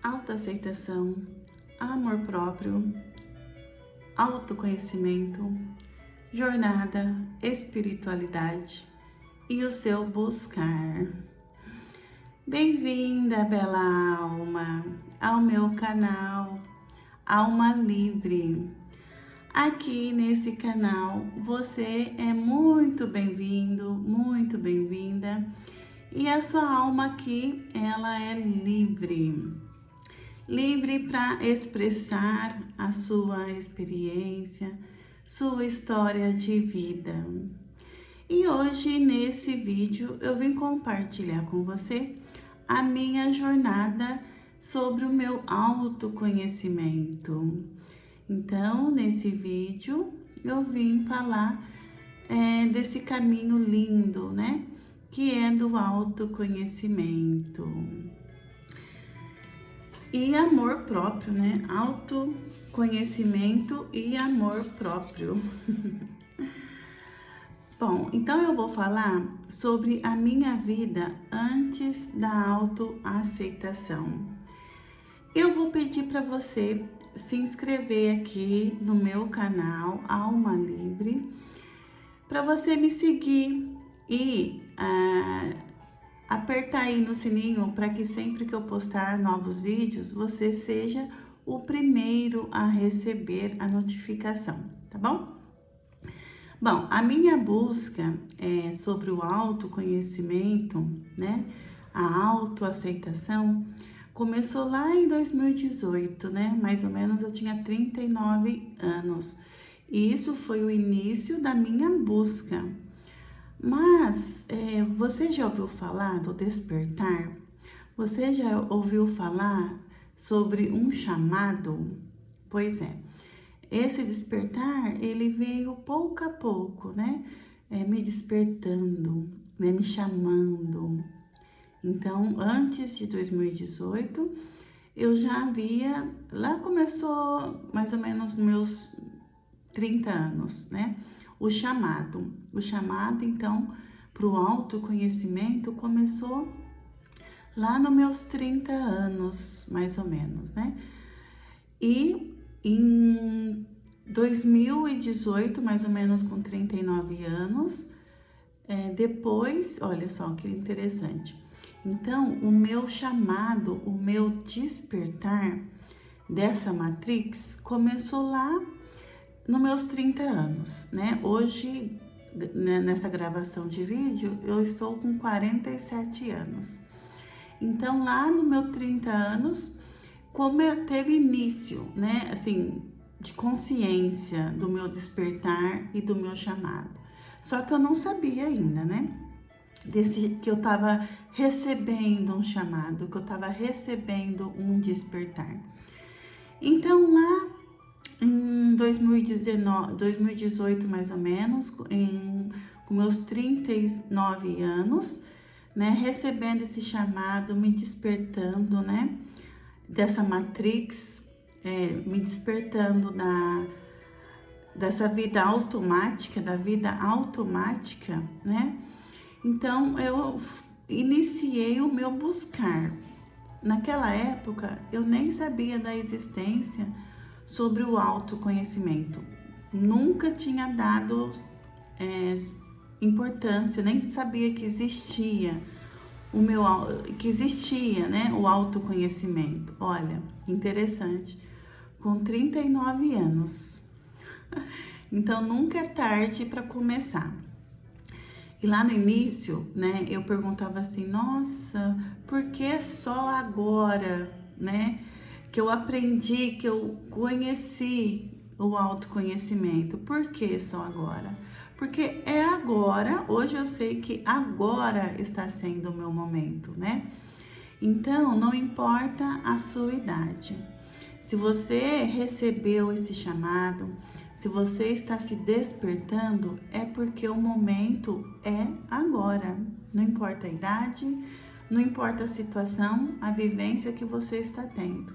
autoaceitação, amor próprio, autoconhecimento, jornada, espiritualidade e o seu buscar. Bem-vinda, bela alma, ao meu canal Alma Livre. Aqui nesse canal você é muito bem-vindo, muito bem-vinda, e a sua alma aqui, ela é livre. Livre para expressar a sua experiência, sua história de vida. E hoje, nesse vídeo, eu vim compartilhar com você a minha jornada sobre o meu autoconhecimento. Então, nesse vídeo, eu vim falar desse caminho lindo, né? Que é do autoconhecimento. E amor próprio, né? Autoconhecimento e amor próprio. Bom, então eu vou falar sobre a minha vida antes da autoaceitação. Eu vou pedir para você se inscrever aqui no meu canal Alma Livre, para você me seguir e apertar aí no sininho para que sempre que eu postar novos vídeos, você seja o primeiro a receber a notificação, tá bom? Bom, a minha busca sobre o autoconhecimento, né, a autoaceitação, começou lá em 2018, né, mais ou menos eu tinha 39 anos, e isso foi o início da minha busca. Mas, você já ouviu falar do despertar? Você já ouviu falar sobre um chamado? Pois é. Esse despertar, ele veio pouco a pouco, né? Me despertando, né? Me chamando. Então, antes de 2018, eu já havia... Lá começou mais ou menos nos meus 30 anos, né? O chamado. O chamado, então, para o autoconhecimento começou lá nos meus 30 anos, mais ou menos, né? E em 2018, mais ou menos com 39 anos, depois, olha só que interessante. Então, o meu chamado, o meu despertar dessa Matrix começou lá nos meus 30 anos, né? Hoje, nessa gravação de vídeo, eu estou com 47 anos. Então, lá no meu 30 anos, como teve início, né, assim, de consciência do meu despertar e do meu chamado. Só que eu não sabia ainda, né, que eu estava recebendo um chamado, que eu estava recebendo um despertar. Então, lá em 2018, mais ou menos, com meus 39 anos, né, recebendo esse chamado, me despertando, né, dessa Matrix, me despertando dessa vida automática, da vida automática, né? Então, eu iniciei o meu buscar. Naquela época, eu nem sabia da existência sobre o autoconhecimento. Nunca tinha dado importância, nem sabia que existia né, o autoconhecimento. Olha, interessante, com 39 anos. Então, nunca é tarde para começar. E lá no início, né, eu perguntava assim, nossa, por que só agora, né, que eu aprendi, que eu conheci o autoconhecimento? Por que só agora? Porque é agora, hoje eu sei que agora está sendo o meu momento, né? Então, não importa a sua idade. Se você recebeu esse chamado, se você está se despertando, é porque o momento é agora. Não importa a idade, não importa a situação, a vivência que você está tendo.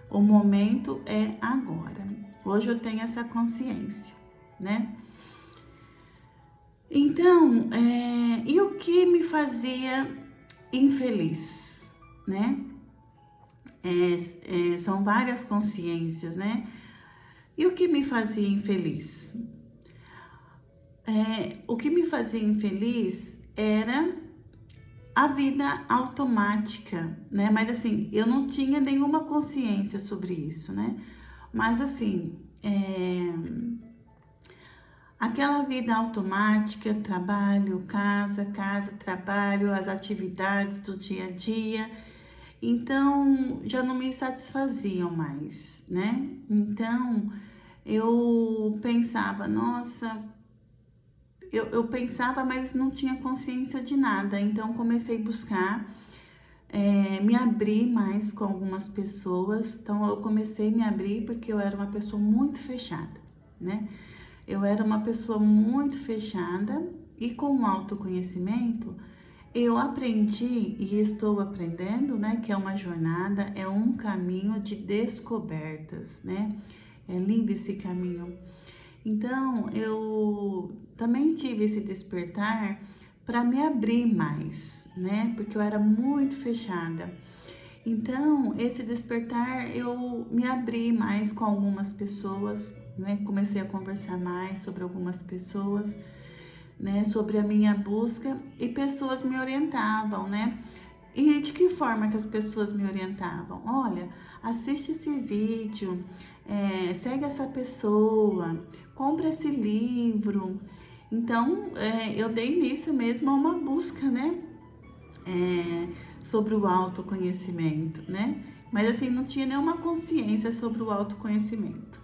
O momento é agora. Hoje eu tenho essa consciência, né? Então, e o que me fazia infeliz, né? São várias consciências, né? E o que me fazia infeliz? O que me fazia infeliz era a vida automática, né? Mas assim, eu não tinha nenhuma consciência sobre isso, né? Mas assim, aquela vida automática, trabalho, casa, casa, trabalho, as atividades do dia a dia, então já não me satisfaziam mais, né? Então eu pensava, nossa, eu pensava, mas não tinha consciência de nada, então comecei a buscar me abrir mais com algumas pessoas. Então eu comecei a me abrir porque eu era uma pessoa muito fechada, né? Eu era uma pessoa muito fechada e com o autoconhecimento eu aprendi e estou aprendendo, né? Que é uma jornada, é um caminho de descobertas, né? É lindo esse caminho. Então eu também tive esse despertar para me abrir mais, né? Porque eu era muito fechada. Então, esse despertar, eu me abri mais com algumas pessoas, né? Comecei a conversar mais sobre algumas pessoas, né? Sobre a minha busca, e pessoas me orientavam, né? E de que forma que as pessoas me orientavam? Olha, assiste esse vídeo, segue essa pessoa, compra esse livro. Então, eu dei início mesmo a uma busca, né? Sobre o autoconhecimento, né? Mas assim, não tinha nenhuma consciência sobre o autoconhecimento.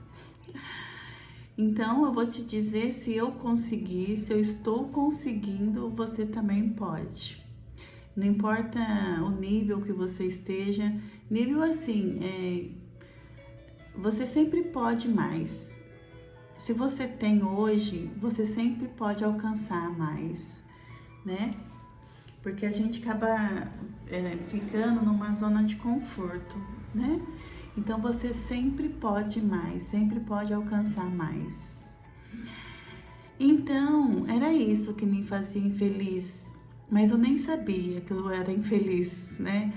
Então, eu vou te dizer, se eu conseguir, se eu estou conseguindo, você também pode. Não importa o nível que você esteja, nível assim, você sempre pode mais. Se você tem hoje, você sempre pode alcançar mais, né? Porque a gente acaba ficando numa zona de conforto, né? Então você sempre pode mais, sempre pode alcançar mais. Então, era isso que me fazia infeliz, mas eu nem sabia que eu era infeliz, né?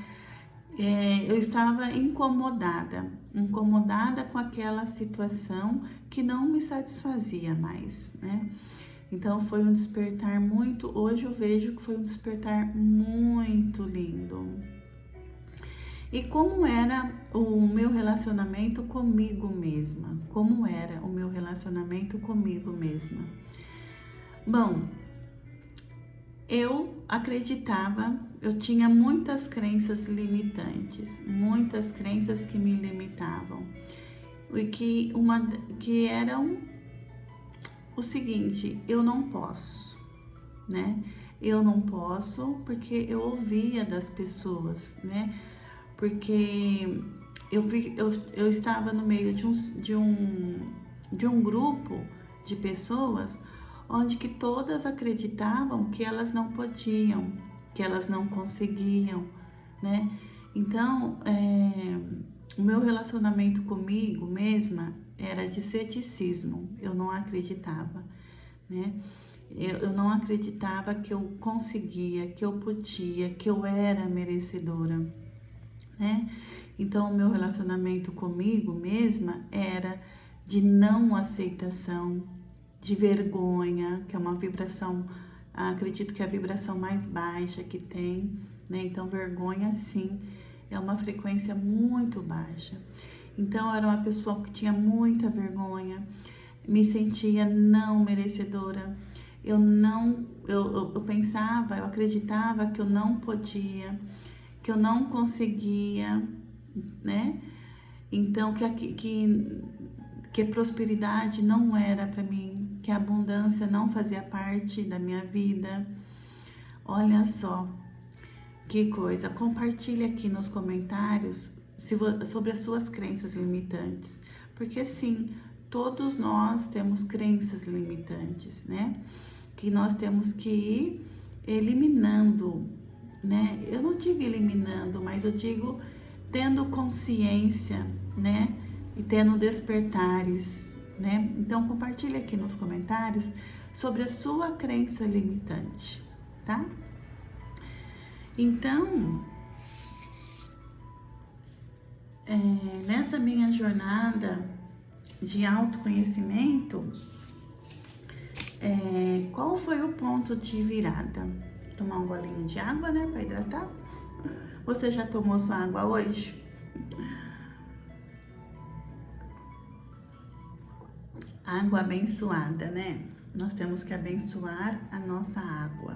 Eu estava incomodada com aquela situação que não me satisfazia mais, né? Então foi um despertar muito, hoje eu vejo que foi um despertar muito lindo. E como era o meu relacionamento comigo mesma? Como era o meu relacionamento comigo mesma? Bom, eu acreditava, eu tinha muitas crenças limitantes, muitas crenças que me limitavam. E que eram o seguinte: eu não posso, né? Eu não posso porque eu ouvia das pessoas, né? Porque eu estava no meio de um grupo de pessoas onde que todas acreditavam que elas não podiam, que elas não conseguiam, né? Então, o meu relacionamento comigo mesma era de ceticismo, eu não acreditava, né? Eu não acreditava que eu conseguia, que eu podia, que eu era merecedora, né? Então, o meu relacionamento comigo mesma era de não aceitação, de vergonha, que é uma vibração, acredito que é a vibração mais baixa que tem, né? Então, vergonha, sim, é uma frequência muito baixa. Então, eu era uma pessoa que tinha muita vergonha, me sentia não merecedora. Eu pensava, eu acreditava que eu não podia, que eu não conseguia, né? Então, que a prosperidade não era para mim, que a abundância não fazia parte da minha vida. Olha só, que coisa. Compartilhe aqui nos comentários sobre as suas crenças limitantes. Porque sim, todos nós temos crenças limitantes, né? Que nós temos que ir eliminando, né? Eu não digo eliminando, mas eu digo tendo consciência, né? E tendo despertares, né? Então, compartilhe aqui nos comentários sobre a sua crença limitante, tá? Então, nessa minha jornada de autoconhecimento, qual foi o ponto de virada? Tomar um golinho de água, né, para hidratar? Você já tomou sua água hoje? Água abençoada, né? Nós temos que abençoar a nossa água.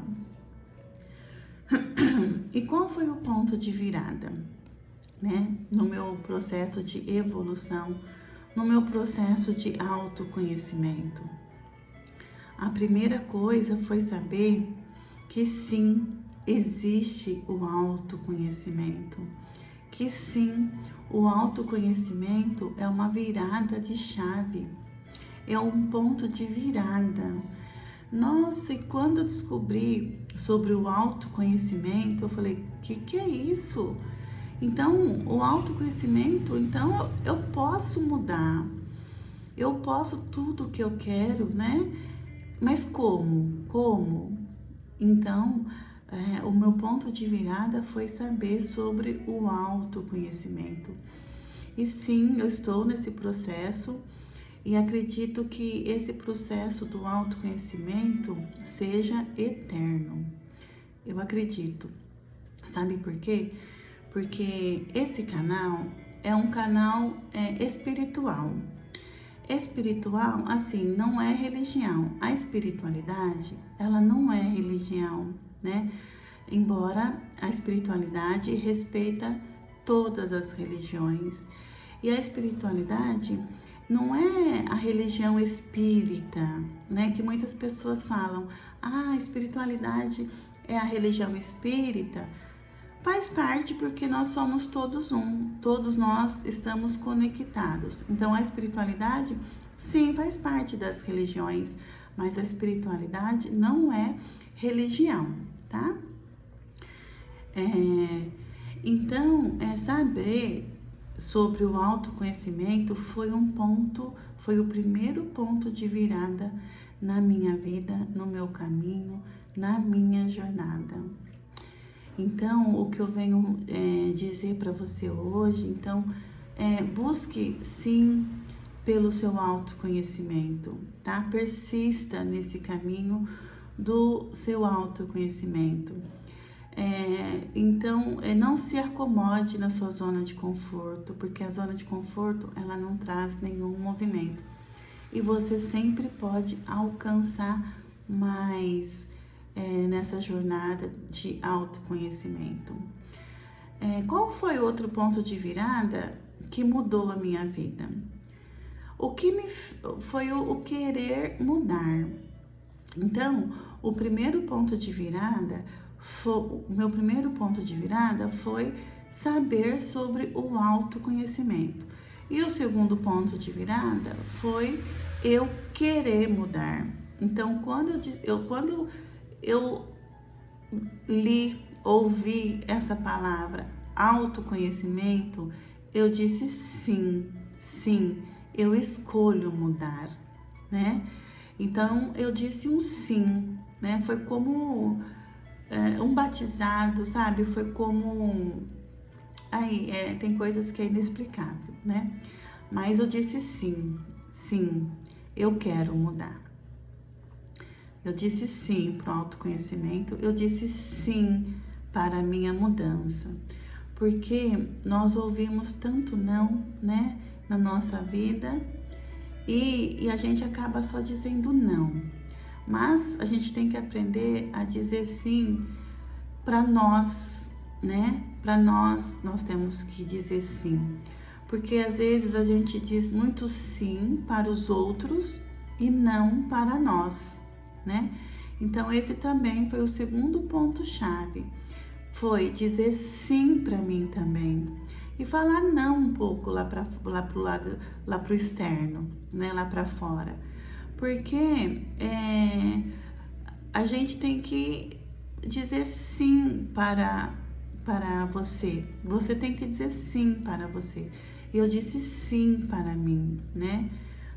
E qual foi o ponto de virada, né? No meu processo de evolução, no meu processo de autoconhecimento. A primeira coisa foi saber que sim, existe o autoconhecimento. Que sim, o autoconhecimento é uma virada de chave. É um ponto de virada. Nossa, e quando eu descobri sobre o autoconhecimento, eu falei, que é isso? Então, o autoconhecimento, então eu posso mudar. Eu posso tudo o que eu quero, né? Mas como? Como? Então, o meu ponto de virada foi saber sobre o autoconhecimento. E sim, eu estou nesse processo. E acredito que esse processo do autoconhecimento seja eterno. Eu acredito. Sabe por quê? Porque esse canal é um canal espiritual. Espiritual, assim, não é religião. A espiritualidade, ela não é religião, né? Embora a espiritualidade respeita todas as religiões. E a espiritualidade não é a religião espírita, né? Que muitas pessoas falam, a espiritualidade é a religião espírita. Faz parte porque nós somos todos um, todos nós estamos conectados. Então a espiritualidade, sim, faz parte das religiões, mas a espiritualidade não é religião, tá? Então, saber sobre o autoconhecimento foi o primeiro ponto de virada na minha vida, no meu caminho, na minha jornada. Então, o que eu venho dizer para você hoje, então, busque sim pelo seu autoconhecimento, tá? Persista nesse caminho do seu autoconhecimento. Então, não se acomode na sua zona de conforto, porque a zona de conforto, ela não traz nenhum movimento. E você sempre pode alcançar mais nessa jornada de autoconhecimento. Qual foi o outro ponto de virada que mudou a minha vida? Foi o querer mudar. Então, o meu primeiro ponto de virada foi saber sobre o autoconhecimento. E o segundo ponto de virada foi eu querer mudar. Então, quando eu ouvi essa palavra autoconhecimento, eu disse sim, eu escolho mudar, né? Então, eu disse um sim, né? Foi como um batizado, sabe? Foi como... tem coisas que é inexplicável, né? Mas eu disse sim, eu quero mudar. Eu disse sim para o autoconhecimento, eu disse sim para a minha mudança. Porque nós ouvimos tanto não, né, na nossa vida e a gente acaba só dizendo não. Mas a gente tem que aprender a dizer sim para nós, né? Para nós temos que dizer sim. Porque às vezes a gente diz muito sim para os outros e não para nós, né? Então esse também foi o segundo ponto-chave. Foi dizer sim para mim também. E falar não um pouco lá pro lado, lá pro externo, né? Lá para fora. Porque a gente tem que dizer sim para você. Você tem que dizer sim para você. E eu disse sim para mim, né?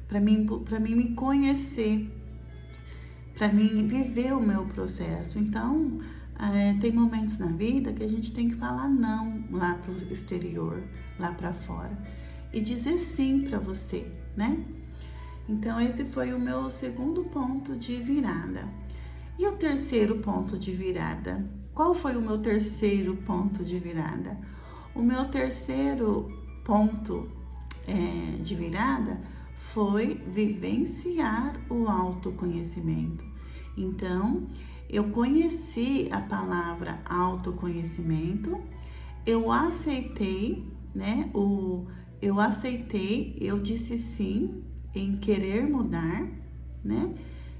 Para mim me conhecer, para mim viver o meu processo. Então, tem momentos na vida que a gente tem que falar não lá para o exterior, lá para fora. e dizer sim para você, né? Então, esse foi o meu segundo ponto de virada. E o terceiro ponto de virada? Qual foi o meu terceiro ponto de virada? O meu terceiro ponto de virada foi vivenciar o autoconhecimento. Então, eu conheci a palavra autoconhecimento, eu aceitei, né? Eu disse sim em querer mudar, né?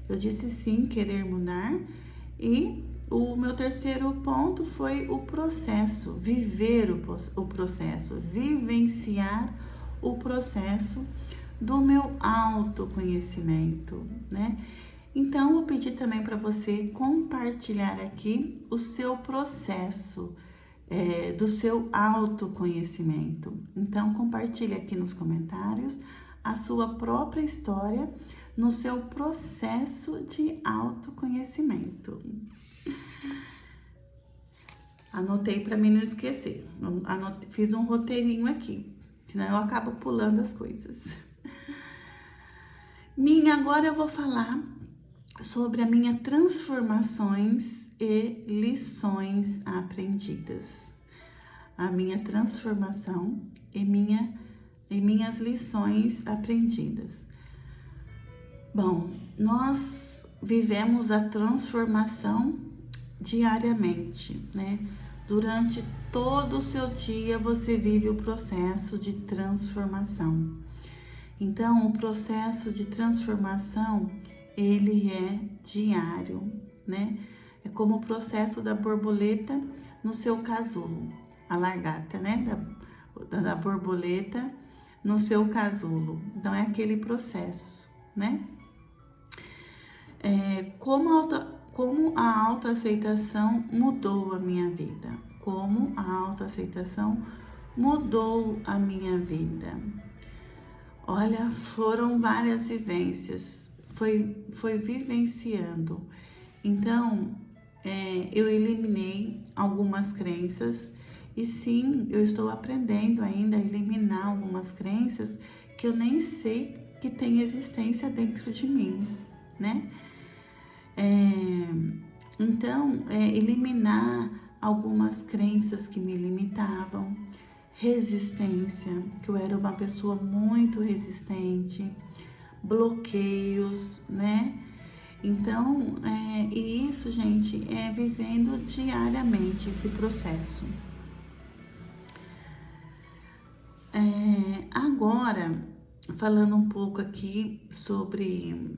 Eu disse sim em querer mudar. E o meu terceiro ponto foi o processo, viver o processo, vivenciar o processo do meu autoconhecimento, né? Então, eu pedi também para você compartilhar aqui o seu processo do seu autoconhecimento. Então, compartilhe aqui nos comentários a sua própria história no seu processo de autoconhecimento. Anotei para mim não esquecer. Fiz um roteirinho aqui, senão eu acabo pulando as coisas. Agora eu vou falar sobre as minhas transformações e lições aprendidas. A minha transformação e minhas lições aprendidas. Bom, nós vivemos a transformação diariamente, né? Durante todo o seu dia você vive o processo de transformação. Então, o processo de transformação, ele é diário, né? É como o processo da borboleta no seu casulo, a largata, né? Da borboleta no seu casulo. Então, é aquele processo, né? Como a autoaceitação mudou a minha vida? Como a autoaceitação mudou a minha vida? Olha, foram várias vivências, foi vivenciando. Então, eu eliminei algumas crenças e sim, eu estou aprendendo ainda a eliminar algumas crenças que eu nem sei que tem existência dentro de mim, né? Então, eliminar algumas crenças que me limitavam, resistência, que eu era uma pessoa muito resistente, bloqueios, né? Então, e isso, gente, é vivendo diariamente esse processo. Agora, falando um pouco aqui sobre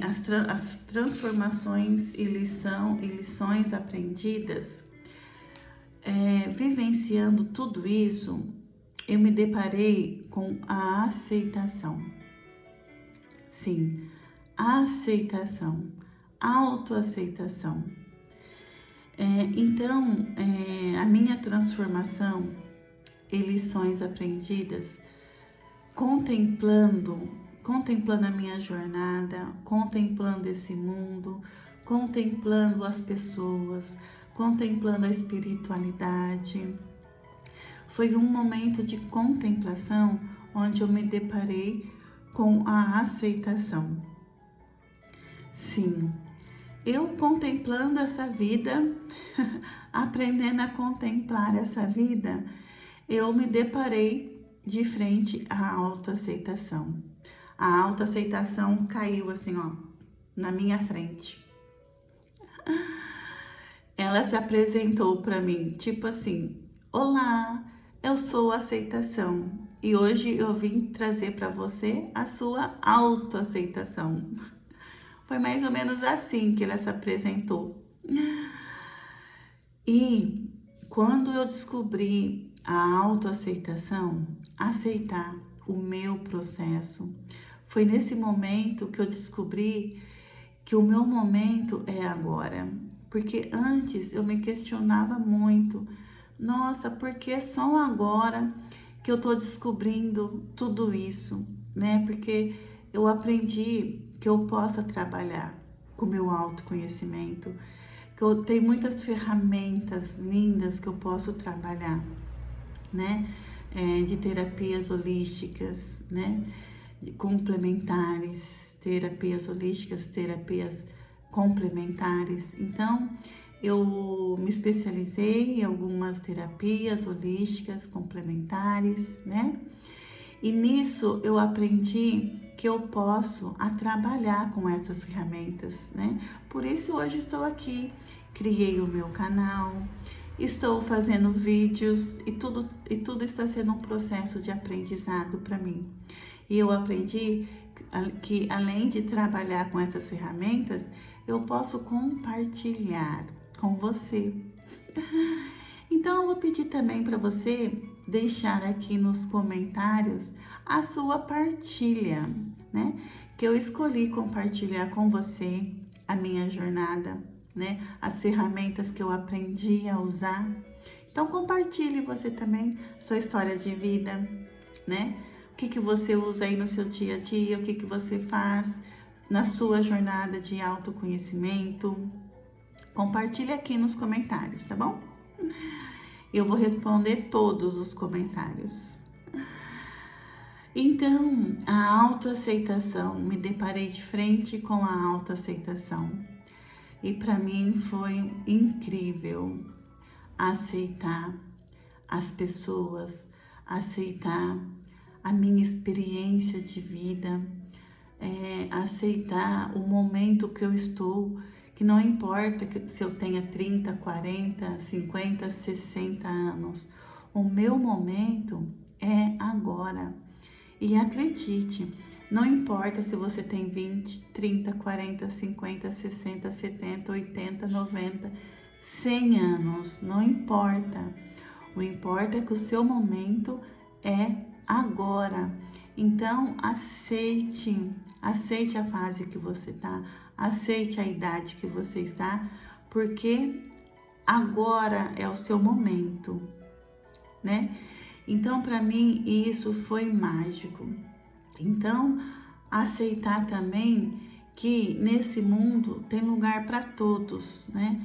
as transformações e lições aprendidas, vivenciando tudo isso, eu me deparei com a aceitação. Sim, aceitação, autoaceitação. Então, a minha transformação e lições aprendidas, contemplando a minha jornada, contemplando esse mundo, contemplando as pessoas, contemplando a espiritualidade. Foi um momento de contemplação onde eu me deparei com a aceitação. Sim, eu contemplando essa vida, aprendendo a contemplar essa vida, eu me deparei de frente à autoaceitação. A autoaceitação caiu assim, ó, na minha frente. Ela se apresentou para mim, tipo assim: olá, eu sou a aceitação e hoje eu vim trazer para você a sua autoaceitação. Foi mais ou menos assim que ela se apresentou. E quando eu descobri a autoaceitação, aceitar o meu processo, foi nesse momento que eu descobri que o meu momento é agora. Porque antes eu me questionava muito. Nossa, por que só agora que eu tô descobrindo tudo isso, né? Porque eu aprendi que eu possa trabalhar com o meu autoconhecimento, que eu tenho muitas ferramentas lindas que eu posso trabalhar, né? De terapias holísticas, né? De complementares, terapias holísticas, terapias complementares. Então, eu me especializei em algumas terapias holísticas complementares, né? E nisso eu aprendi que eu posso trabalhar com essas ferramentas, né? Por isso hoje estou aqui, criei o meu canal, estou fazendo vídeos e tudo está sendo um processo de aprendizado para mim. E eu aprendi que além de trabalhar com essas ferramentas, eu posso compartilhar com você. Então eu vou pedir também para você deixar aqui nos comentários a sua partilha, né? Que eu escolhi compartilhar com você a minha jornada, né? As ferramentas que eu aprendi a usar. Então compartilhe você também sua história de vida, né? O que você usa aí no seu dia a dia, o que você faz na sua jornada de autoconhecimento. Compartilhe aqui nos comentários, tá bom? Eu vou responder todos os comentários. Então, a autoaceitação, me deparei de frente com a autoaceitação. E para mim foi incrível aceitar as pessoas, aceitar a minha experiência de vida, aceitar o momento que eu estou, que não importa se eu tenha 30, 40, 50, 60 anos, o meu momento é agora. E acredite, não importa se você tem 20, 30, 40, 50, 60, 70, 80, 90, 100 anos, não importa. O importa é que o seu momento é agora. Então, aceite a fase que você está, aceite a idade que você está, porque agora é o seu momento, né? Então, para mim, isso foi mágico. Então, aceitar também que nesse mundo tem lugar para todos, né?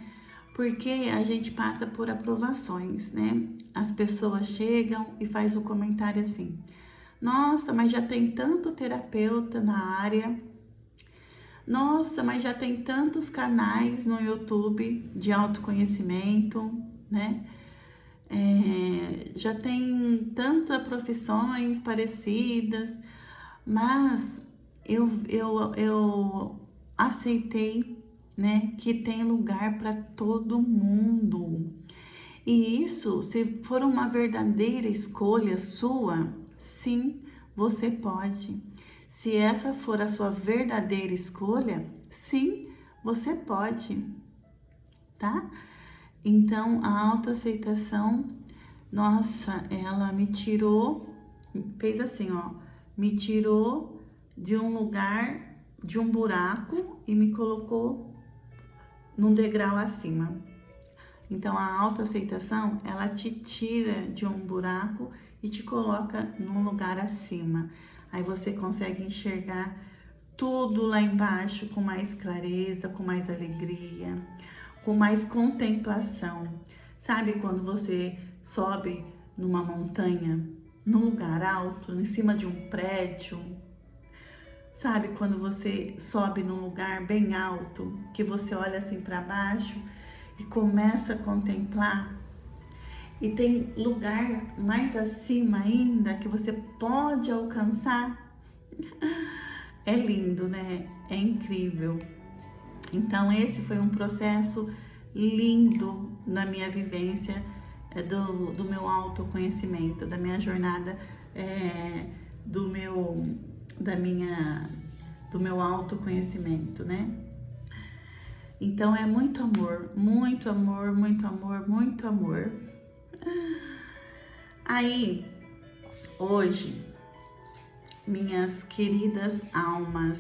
Porque a gente passa por aprovações, né? As pessoas chegam e faz o comentário assim: nossa, mas já tem tanto terapeuta na área. Nossa, mas já tem tantos canais no YouTube de autoconhecimento, né? Já tem tantas profissões parecidas, mas eu aceitei, né, que tem lugar para todo mundo. E isso, se for uma verdadeira escolha sua, sim, você pode. Se essa for a sua verdadeira escolha, sim, você pode, tá? Então, a autoaceitação, nossa, ela me tirou, fez assim, ó, me tirou de um lugar, de um buraco e me colocou num degrau acima. Então, a autoaceitação, ela te tira de um buraco e te coloca num lugar acima. Aí você consegue enxergar tudo lá embaixo com mais clareza, com mais alegria, com mais contemplação. Sabe quando você sobe numa montanha, num lugar alto, em cima de um prédio? Sabe quando você sobe num lugar bem alto, que você olha assim para baixo e começa a contemplar? E tem lugar mais acima ainda que você pode alcançar? É lindo, né? É incrível. Então, esse foi um processo lindo na minha vivência do meu autoconhecimento, da minha jornada, do meu autoconhecimento, né? Então, é muito amor, muito amor, muito amor, muito amor. Aí, hoje, minhas queridas almas,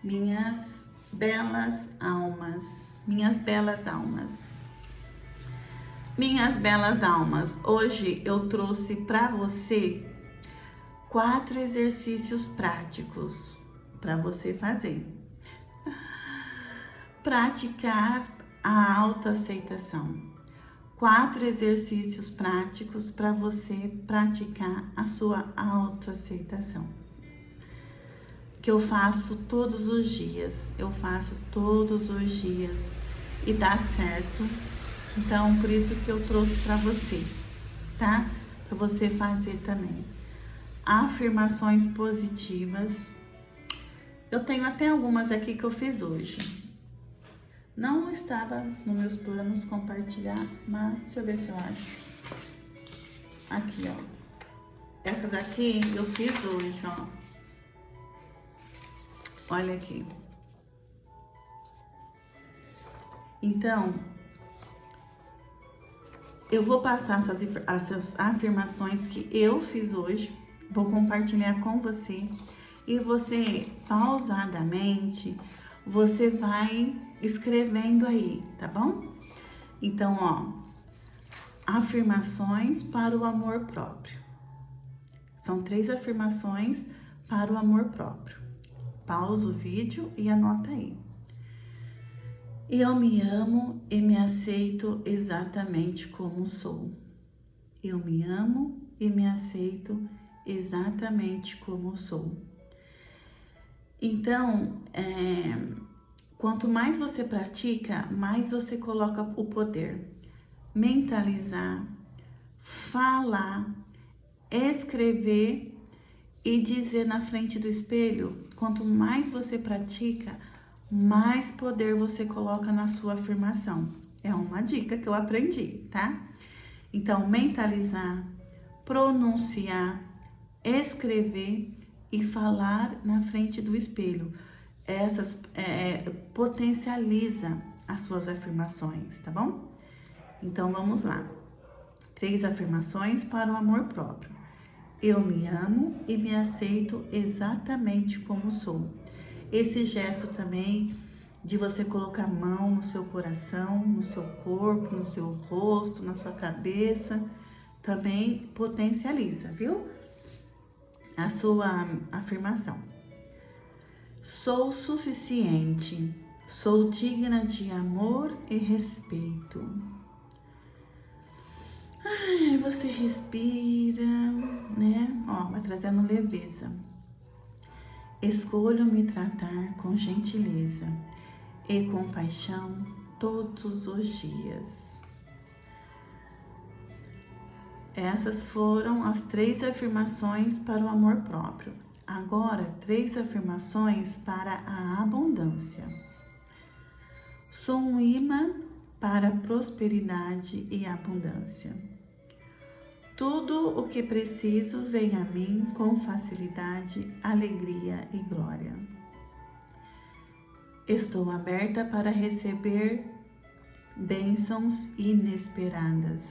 minhas belas almas, minhas belas almas, minhas belas almas, hoje eu trouxe para você 4 exercícios práticos para você fazer. Praticar a autoaceitação. 4 exercícios práticos para você praticar a sua autoaceitação. Que eu faço todos os dias. E dá certo. Então, por isso que eu trouxe para você, tá? Para você fazer também. Afirmações positivas. Eu tenho até algumas aqui que eu fiz hoje. Não estava nos meus planos compartilhar, mas deixa eu ver se eu acho. Aqui, ó. Essa daqui eu fiz hoje, ó. Olha aqui. Então, eu vou passar essas afirmações que eu fiz hoje. Vou compartilhar com você. E você, pausadamente, você vai escrevendo aí, tá bom? Então, ó, afirmações para o amor próprio. São 3 afirmações para o amor próprio. Pausa o vídeo e anota aí. Eu me amo e me aceito exatamente como sou. Eu me amo e me aceito exatamente como sou. Então, quanto mais você pratica, mais você coloca o poder. Mentalizar, falar, escrever e dizer na frente do espelho. Quanto mais você pratica, mais poder você coloca na sua afirmação. É uma dica que eu aprendi, tá? Então, mentalizar, pronunciar, escrever e falar na frente do espelho. Essas potencializa as suas afirmações, tá bom? Então vamos lá. 3 afirmações para o amor próprio. Eu me amo e me aceito exatamente como sou. Esse gesto também de você colocar a mão no seu coração, no seu corpo, no seu rosto, na sua cabeça, também potencializa, viu? A sua afirmação. Sou suficiente, sou digna de amor e respeito. Ai, você respira, né? Ó, vai trazendo leveza. Escolho me tratar com gentileza e compaixão todos os dias. Essas foram as 3 afirmações para o amor próprio. Agora, 3 afirmações para a abundância. Sou um imã para a prosperidade e abundância. Tudo o que preciso vem a mim com facilidade, alegria e glória. Estou aberta para receber bênçãos inesperadas.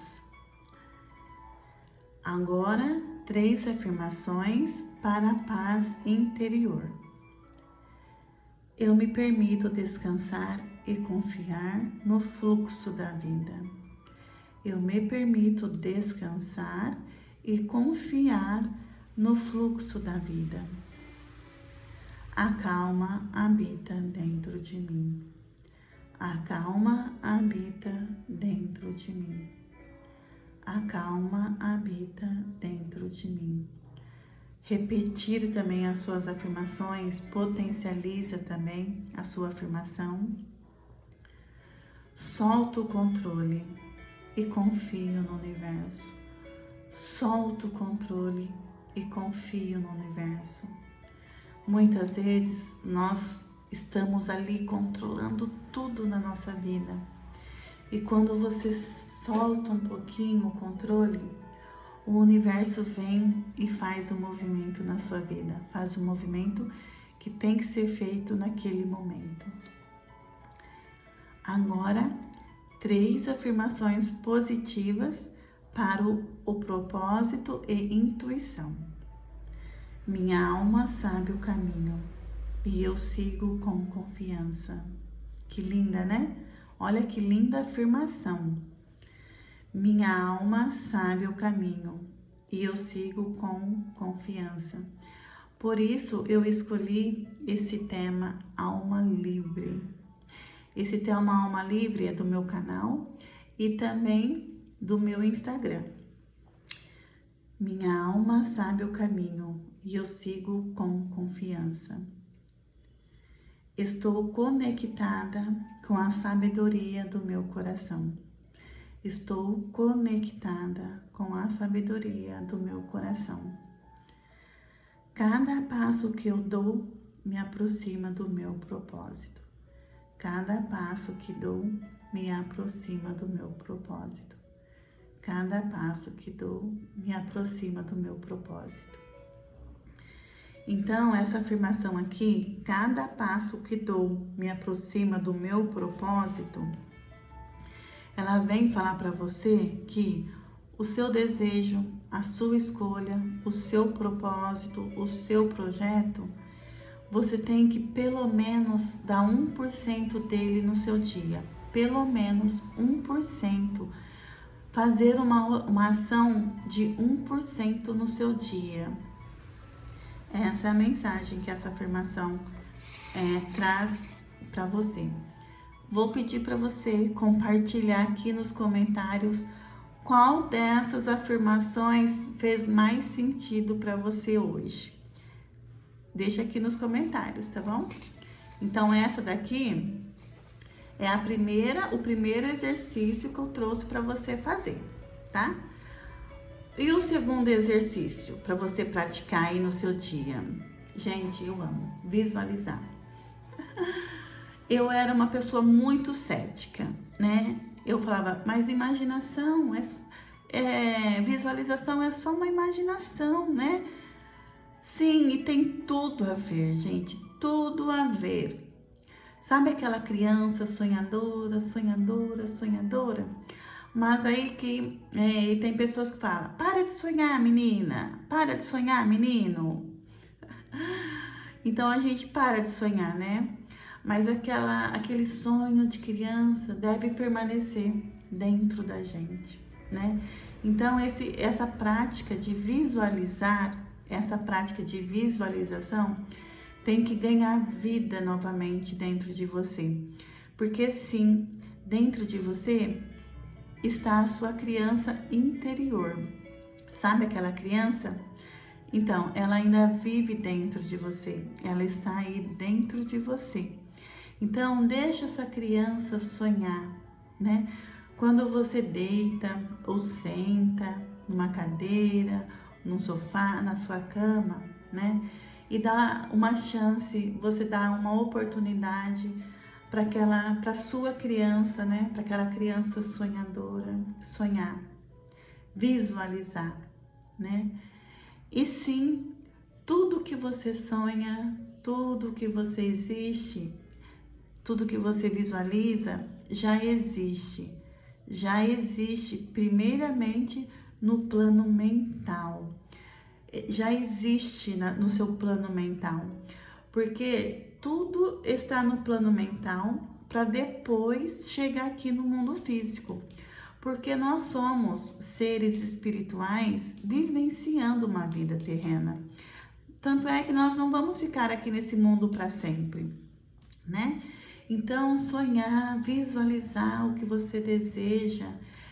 Agora, 3 afirmações para a paz interior. Eu me permito descansar e confiar no fluxo da vida. Eu me permito descansar e confiar no fluxo da vida. A calma habita dentro de mim. A calma habita dentro de mim. A calma habita dentro de mim. Repetir também as suas afirmações potencializa também a sua afirmação. Solto o controle e confio no universo. Solto o controle e confio no universo. Muitas vezes nós estamos ali controlando tudo na nossa vida. E quando você solta um pouquinho o controle, o universo vem e faz o movimento na sua vida. Faz o movimento que tem que ser feito naquele momento. Agora, 3 afirmações positivas para o propósito e intuição. Minha alma sabe o caminho e eu sigo com confiança. Que linda, né? Olha que linda afirmação. Minha alma sabe o caminho e eu sigo com confiança. Por isso eu escolhi esse tema, alma livre. Esse Ter uma Alma Livre é do meu canal e também do meu Instagram. Minha alma sabe o caminho e eu sigo com confiança. Estou conectada com a sabedoria do meu coração. Estou conectada com a sabedoria do meu coração. Cada passo que eu dou me aproxima do meu propósito. Cada passo que dou me aproxima do meu propósito. Cada passo que dou me aproxima do meu propósito. Então, essa afirmação aqui, cada passo que dou me aproxima do meu propósito, ela vem falar para você que o seu desejo, a sua escolha, o seu propósito, o seu projeto, você tem que pelo menos dar 1% dele no seu dia. Pelo menos 1%. Fazer uma ação de 1% no seu dia. Essa é a mensagem que essa afirmação traz para você. Vou pedir para você compartilhar aqui nos comentários qual dessas afirmações fez mais sentido para você hoje. Deixa aqui nos comentários, tá bom? Então, essa daqui é o primeiro exercício que eu trouxe para você fazer, tá? E o segundo exercício para você praticar aí no seu dia? Gente, eu amo visualizar. Eu era uma pessoa muito cética, né? Eu falava, mas imaginação, visualização é só uma imaginação, né? Sim, e tem tudo a ver, gente, tudo a ver. Sabe aquela criança sonhadora, sonhadora, sonhadora? Mas aí que tem pessoas que falam, para de sonhar, menina, para de sonhar, menino. Então a gente para de sonhar, né? Mas aquele sonho de criança deve permanecer dentro da gente, né? Então essa prática de visualizar, essa prática de visualização tem que ganhar vida novamente dentro de você. Porque sim, dentro de você está a sua criança interior. Sabe aquela criança? Então, ela ainda vive dentro de você. Ela está aí dentro de você. Então, deixa essa criança sonhar, né? Quando você deita ou senta numa cadeira, num sofá, na sua cama, né? E dá uma chance, você dá uma oportunidade para sua criança, né? Para aquela criança sonhadora, sonhar, visualizar, né? E sim, tudo que você sonha, tudo que você existe, tudo que você visualiza, já existe primeiramente no plano mental. Já existe no seu plano mental, porque tudo está no plano mental para depois chegar aqui no mundo físico, porque nós somos seres espirituais vivenciando uma vida terrena. Tanto é que nós não vamos ficar aqui nesse mundo para sempre, né? Então, sonhar, visualizar o que você deseja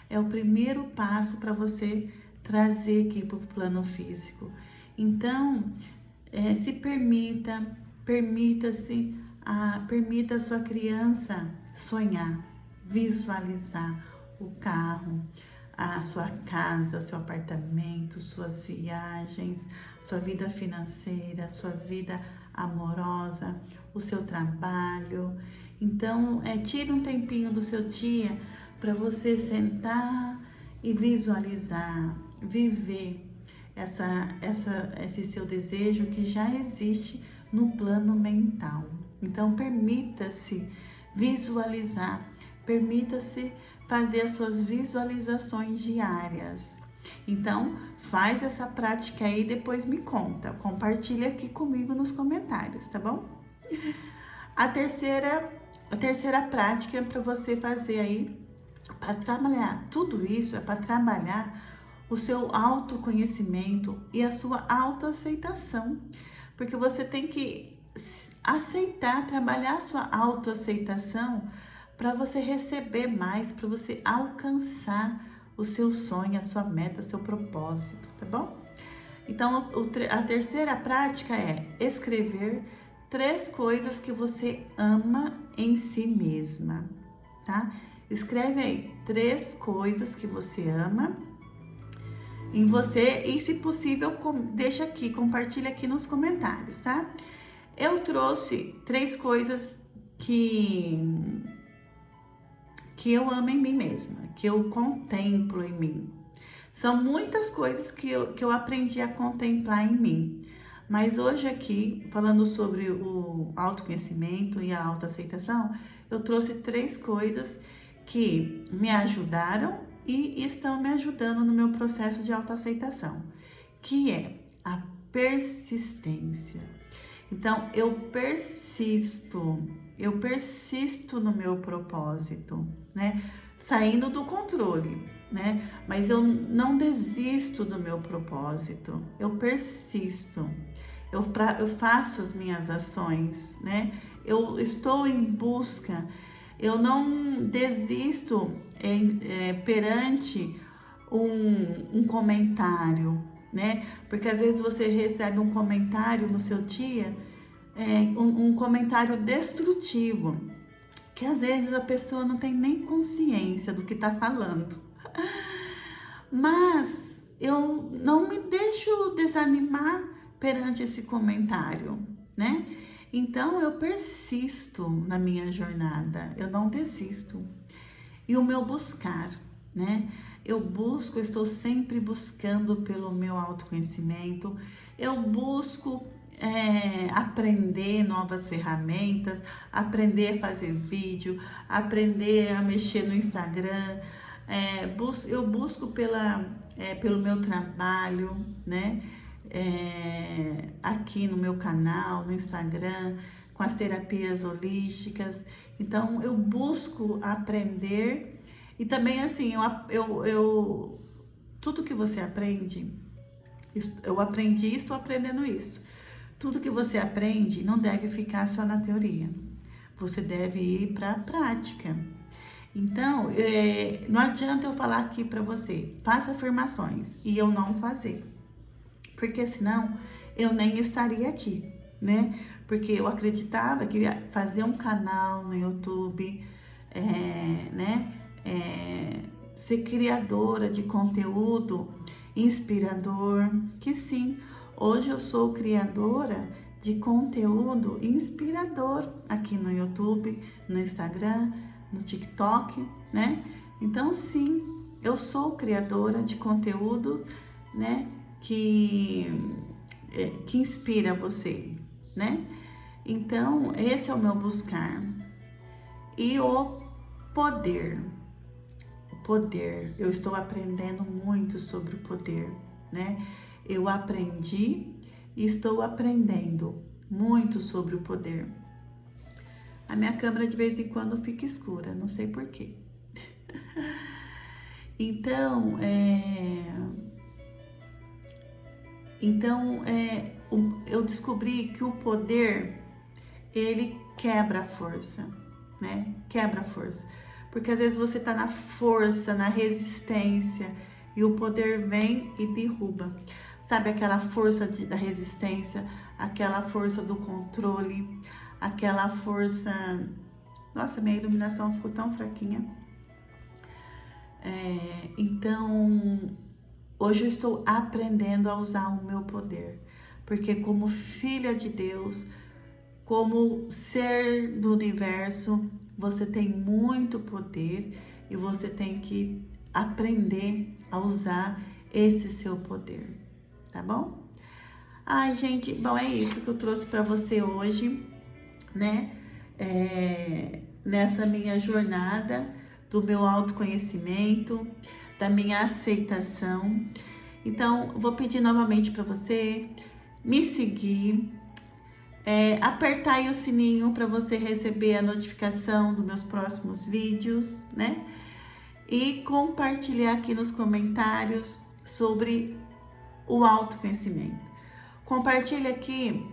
é o primeiro passo para você trazer aqui para o plano físico. Então, se permita a sua criança sonhar, visualizar o carro, a sua casa, seu apartamento, suas viagens, sua vida financeira, sua vida amorosa, o seu trabalho. Então, tire um tempinho do seu dia para você sentar e visualizar, viver esse seu desejo que já existe no plano mental. Então, permita-se visualizar, permita-se fazer as suas visualizações diárias. Então, faz essa prática aí e depois me conta. Compartilha aqui comigo nos comentários, tá bom? A terceira prática para você fazer aí, para trabalhar, tudo isso é para trabalhar o seu autoconhecimento e a sua autoaceitação. Porque você tem que aceitar, trabalhar a sua autoaceitação para você receber mais, para você alcançar o seu sonho, a sua meta, seu propósito, tá bom? Então, a terceira prática é escrever 3 coisas que você ama em si mesma, tá? Escreve aí 3 coisas que você ama em você e, se possível, deixa aqui, compartilha aqui nos comentários, tá? Eu trouxe 3 coisas que eu amo em mim mesma, que eu contemplo em mim. São muitas coisas que eu aprendi a contemplar em mim. Mas hoje aqui, falando sobre o autoconhecimento e a autoaceitação, eu trouxe 3 coisas que me ajudaram e estão me ajudando no meu processo de autoaceitação, que é a persistência. Então, eu persisto no meu propósito, né? Saindo do controle, né? Mas eu não desisto do meu propósito, eu persisto. Eu faço as minhas ações, né? Eu estou em busca, eu não desisto perante um comentário, né? Porque às vezes você recebe um comentário no seu dia, um comentário destrutivo, que às vezes a pessoa não tem nem consciência do que está falando. Mas eu não me deixo desanimar perante esse comentário, né? Então eu persisto na minha jornada, eu não desisto. E o meu buscar, né? Eu estou sempre buscando pelo meu autoconhecimento, eu busco aprender novas ferramentas, aprender a fazer vídeo, aprender a mexer no Instagram, eu busco pelo meu trabalho, né? Aqui no meu canal, no Instagram, com as terapias holísticas. Então, eu busco aprender e também, assim, tudo que você aprende, eu aprendi e estou aprendendo isso. Tudo que você aprende não deve ficar só na teoria, você deve ir para a prática. Então, não adianta eu falar aqui para você, faça afirmações e eu não fazer, porque senão eu nem estaria aqui, né? Porque eu acreditava que ia fazer um canal no YouTube, né? Ser criadora de conteúdo inspirador, que sim, hoje eu sou criadora de conteúdo inspirador aqui no YouTube, no Instagram, no TikTok, né? Então, sim, eu sou criadora de conteúdo, né? Que inspira você, né? Então, esse é o meu buscar. E o poder. Eu estou aprendendo muito sobre o poder, né? Eu aprendi e estou aprendendo muito sobre o poder. A minha câmera de vez em quando fica escura, não sei porquê. Então, eu descobri que o poder, ele quebra a força, né? Quebra a força. Porque às vezes você tá na força, na resistência, e o poder vem e derruba. Sabe aquela força da resistência, aquela força do controle, aquela força... Nossa, minha iluminação ficou tão fraquinha. Então, hoje eu estou aprendendo a usar o meu poder. Porque como filha de Deus, como ser do universo, você tem muito poder e você tem que aprender a usar esse seu poder, tá bom? Ai, gente, bom, é isso que eu trouxe para você hoje, né? Nessa minha jornada do meu autoconhecimento, da minha aceitação. Então, vou pedir novamente para você me seguir, apertar aí o sininho para você receber a notificação dos meus próximos vídeos, né? E compartilhar aqui nos comentários sobre o autoconhecimento. Compartilhe aqui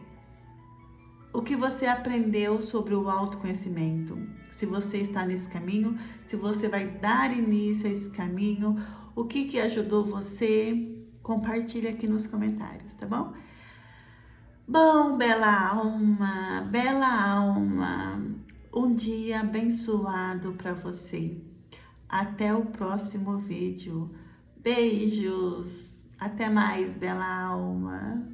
o que você aprendeu sobre o autoconhecimento, se você está nesse caminho, se você vai dar início a esse caminho, o que ajudou você, compartilha aqui nos comentários, tá bom? Bom, bela alma, um dia abençoado para você. Até o próximo vídeo. Beijos. Até mais, bela alma.